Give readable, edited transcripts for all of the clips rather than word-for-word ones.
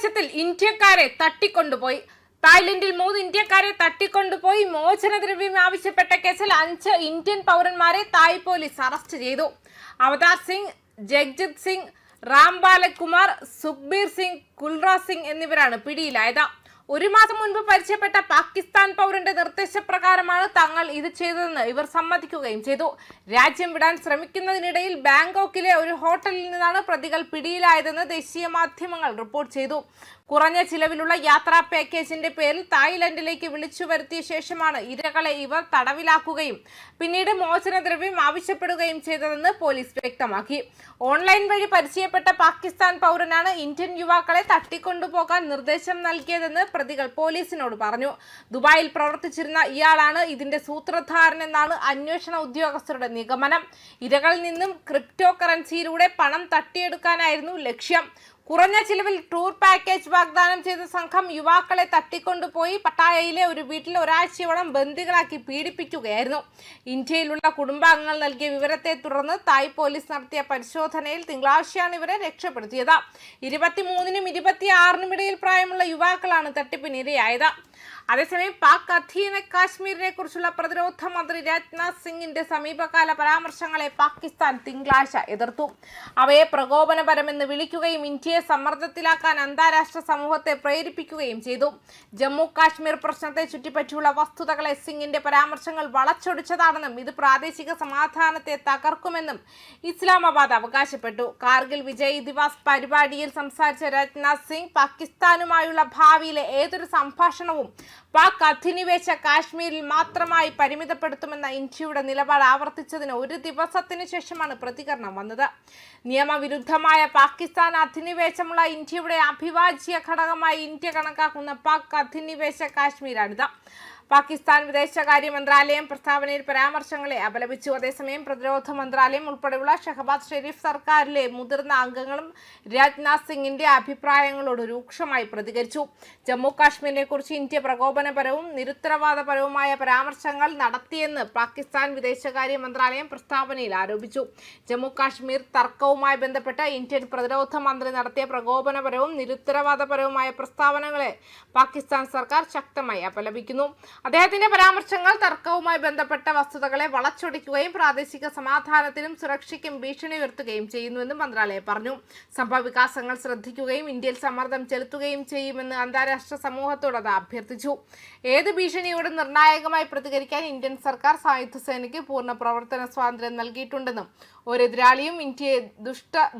അധിനിവേശത്തിൽ ഇന്ത്യക്കാരെ തട്ടിക്കൊണ്ടുപോയി. തായ്ലൻഡിൽ 3 ഇന്ത്യക്കാരെ തട്ടിക്കൊണ്ടുപോയി മോചനദ്രവ്യം ആവശ്യപ്പെട്ട കേസിൽ 5 ഇന്ത്യൻ പൗരന്മാരെ തായ് പോലീസ് അറസ്റ്റ് ചെയ്തു. അവതാർ സിംഗ്, ജഗ്ജിത് സിംഗ്, റാംബാലകുമാർ, സുഖ്ബീർ സിംഗ്, കുൽറാജ് സിംഗ് എന്നിവരാണ് പിടിയിലായത്. 1 മാസം മുൻപ് പരിചയപ്പെട്ട പാകിസ്ഥാൻ പൗരന്റെ നിർദ്ദേശപ്രകാരമാണ് തങ്ങൾ ഇത് ചെയ്തതെന്ന് ഇവർ സമ്മതിക്കുകയും ചെയ്തു. രാജ്യം വിടാൻ ശ്രമിക്കുന്നതിനിടയിൽ ബാങ്കോക്കിലെ ഒരു ഹോട്ടലിൽ നിന്നാണ് പ്രതികൾ പിടിയിലായതെന്ന് ദേശീയ മാധ്യമങ്ങൾ റിപ്പോർട്ട് ചെയ്തു. കുറഞ്ഞ ചിലവിലുള്ള യാത്രാ പാക്കേജിന്റെ പേരിൽ തായ്ലൻഡിലേക്ക് വിളിച്ചു വരുത്തിയ ശേഷമാണ് ഇരകളെ ഇവർ തടവിലാക്കുകയും പിന്നീട് മോചനദ്രവ്യം ആവശ്യപ്പെടുകയും ചെയ്തതെന്ന് പോലീസ് വ്യക്തമാക്കി. ഓൺലൈൻ വഴി പരിചയപ്പെട്ട പാകിസ്ഥാൻ പൗരനാണ് ഇന്ത്യൻ യുവാക്കളെ തട്ടിക്കൊണ്ടുപോകാൻ നിർദ്ദേശം നൽകിയതെന്ന് പ്രതികൾ പോലീസിനോട് പറഞ്ഞു. ദുബായിൽ പ്രവർത്തിച്ചിരുന്ന ഇയാളാണ് ഇതിന്റെ സൂത്രധാരനെന്നാണ് അന്വേഷണ ഉദ്യോഗസ്ഥരുടെ നിഗമനം. ഇരകളിൽ നിന്നും ക്രിപ്റ്റോ കറൻസിയിലൂടെ പണം തട്ടിയെടുക്കാനായിരുന്നു ലക്ഷ്യം. കുറഞ്ഞ ചിലവിൽ ടൂർ പാക്കേജ് വാഗ്ദാനം ചെയ്ത സംഘം യുവാക്കളെ തട്ടിക്കൊണ്ടുപോയി പട്ടായയിലെ ഒരു വീട്ടിൽ ഒരാഴ്ചയോളം ബന്ദികളാക്കി പീഡിപ്പിക്കുകയായിരുന്നു. ഇന്ത്യയിലുള്ള കുടുംബാംഗങ്ങൾ നൽകിയ വിവരത്തെ തുടർന്ന് തായ് പോലീസ് നടത്തിയ പരിശോധനയിൽ തിങ്കളാഴ്ചയാണ് ഇവരെ രക്ഷപ്പെടുത്തിയത്. 23-നും 26-നും ഇടയിൽ പ്രായമുള്ള യുവാക്കളാണ് തട്ടിപ്പിനിരയായത്. അതേസമയം പാക് അധീന കാശ്മീരിനെ കുറിച്ചുള്ള പ്രതിരോധ മന്ത്രി രാജ്നാഥ് സിംഗിന്റെ സമീപകാല പരാമർശങ്ങളെ പാകിസ്ഥാൻ തിങ്കളാഴ്ച എതിർത്തു. അവയെ പ്രകോപനപരമെന്ന് വിളിക്കുകയും ഇന്ത്യയെ സമ്മർദ്ദത്തിലാക്കാൻ അന്താരാഷ്ട്ര സമൂഹത്തെ പ്രേരിപ്പിക്കുകയും ചെയ്തു. ജമ്മു കാശ്മീർ പ്രശ്നത്തെ ചുറ്റിപ്പറ്റിയുള്ള വസ്തുതകളെ സിംഗിന്റെ പരാമർശങ്ങൾ വളച്ചൊടിച്ചതാണെന്നും ഇത് പ്രാദേശിക സമാധാനത്തെ തകർക്കുമെന്നും ഇസ്ലാമാബാദ് അവകാശപ്പെട്ടു. കാർഗിൽ വിജയ് ദിവസ് പരിപാടിയിൽ സംസാരിച്ച രാജ്നാഥ് സിംഗ് പാകിസ്ഥാനുമായുള്ള ഭാവിയിലെ ഏതൊരു സംഭാഷണവും പാക് അധിനിവേശ കാശ്മീരിൽ മാത്രമായി പരിമിതപ്പെടുത്തുമെന്ന ഇന്ത്യയുടെ നിലപാട് ആവർത്തിച്ചതിന് 1 ദിവസത്തിന് ശേഷമാണ് പ്രതികരണം വന്നത്. നിയമവിരുദ്ധമായ പാകിസ്ഥാൻ അധിനിവേശമുള്ള ഇന്ത്യയുടെ അവിഭാജ്യ ഘടകമായി ഇന്ത്യ കണക്കാക്കുന്ന പാക് അധിനിവേശ കാശ്മീരാണിത്. പാകിസ്ഥാൻ വിദേശകാര്യ മന്ത്രാലയം പ്രസ്താവനയിൽ പരാമർശങ്ങളെ അപലപിച്ചു. അതേസമയം പ്രതിരോധ മന്ത്രാലയം ഉൾപ്പെടെയുള്ള ഷഹബാസ് ഷെരീഫ് സർക്കാരിലെ മുതിർന്ന അംഗങ്ങളും രാജ്നാഥ് സിംഗിന്റെ അഭിപ്രായങ്ങളോട് രൂക്ഷമായി പ്രതികരിച്ചു. ജമ്മു കാശ്മീരിനെ കുറിച്ച് ഇന്ത്യ പ്രകോപനപരവും നിരുത്തരവാദപരവുമായ പരാമർശങ്ങൾ നടത്തിയെന്ന് പാകിസ്ഥാൻ വിദേശകാര്യ മന്ത്രാലയം പ്രസ്താവനയിൽ ആരോപിച്ചു. ജമ്മു കാശ്മീർ തർക്കവുമായി ബന്ധപ്പെട്ട് ഇന്ത്യൻ പ്രതിരോധ മന്ത്രി നടത്തിയ പ്രകോപനപരവും നിരുത്തരവാദപരവുമായ പ്രസ്താവനകളെ പാകിസ്ഥാൻ സർക്കാർ ശക്തമായി അപലപിക്കുന്നു. അദ്ദേഹത്തിന്റെ പരാമർശങ്ങൾ തർക്കവുമായി ബന്ധപ്പെട്ട വസ്തുതകളെ വളച്ചൊടിക്കുകയും പ്രാദേശിക സമാധാനത്തിനും സുരക്ഷയ്ക്കും ഭീഷണി ഉയർത്തുകയും ചെയ്യുന്നുവെന്നും മന്ത്രാലയം പറഞ്ഞു. സംഭവവികാസങ്ങൾ ശ്രദ്ധിക്കുകയും ഇന്ത്യയിൽ സമ്മർദ്ദം ചെലുത്തുകയും ചെയ്യുമെന്ന് അന്താരാഷ്ട്ര സമൂഹത്തോട് അത് അഭ്യർത്ഥിച്ചു. ഏത് ഭീഷണിയോടും നിർണായകമായി പ്രതികരിക്കാൻ ഇന്ത്യൻ സർക്കാർ സായുധ സേനയ്ക്ക് പൂർണ്ണ പ്രവർത്തന സ്വാതന്ത്ര്യം നൽകിയിട്ടുണ്ടെന്നും ഒരെതിരാളിയും ഇന്ത്യയെ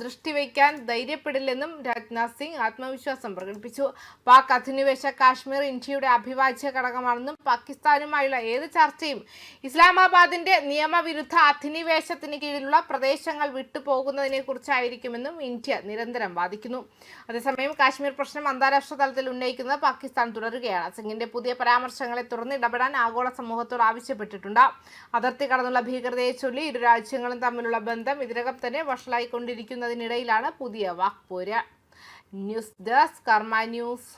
ദൃഷ്ടിവയ്ക്കാൻ ധൈര്യപ്പെടില്ലെന്നും രാജ്നാഥ് സിംഗ് ആത്മവിശ്വാസം പ്രകടിപ്പിച്ചു. പാക് അധിനിവേശ കാശ്മീർ ഇന്ത്യയുടെ അവിഭാജ്യ ഘടകമാണെന്നും പാകിസ്ഥാനുമായുള്ള ഏത് ചർച്ചയും ഇസ്ലാമാബാദിന്റെ നിയമവിരുദ്ധ അധിനിവേശത്തിന് കീഴിലുള്ള പ്രദേശങ്ങൾ വിട്ടുപോകുന്നതിനെ കുറിച്ചായിരിക്കുമെന്നും ഇന്ത്യ നിരന്തരം വാദിക്കുന്നു. അതേസമയം കാശ്മീർ പ്രശ്നം അന്താരാഷ്ട്ര തലത്തിൽ ഉന്നയിക്കുന്നത് പാകിസ്ഥാൻ തുടരുകയാണ്. സിംഗിന്റെ പുതിയ പരാമർശങ്ങളെ തുടർന്ന് ഇടപെടാൻ ആഗോള സമൂഹത്തോട് ആവശ്യപ്പെട്ടിട്ടുണ്ട്. അതിർത്തി കടന്നുള്ള ഭീകരതയെ ചൊല്ലി ഇരു രാജ്യങ്ങളും തമ്മിലുള്ള ബന്ധം ഇതിനകം തന്നെ വഷളായിക്കൊണ്ടിരിക്കുന്നതിനിടയിലാണ് പുതിയ വാക്പോര്. ന്യൂസ് ഡെസ്ക് കർമ്മ ന്യൂസ്.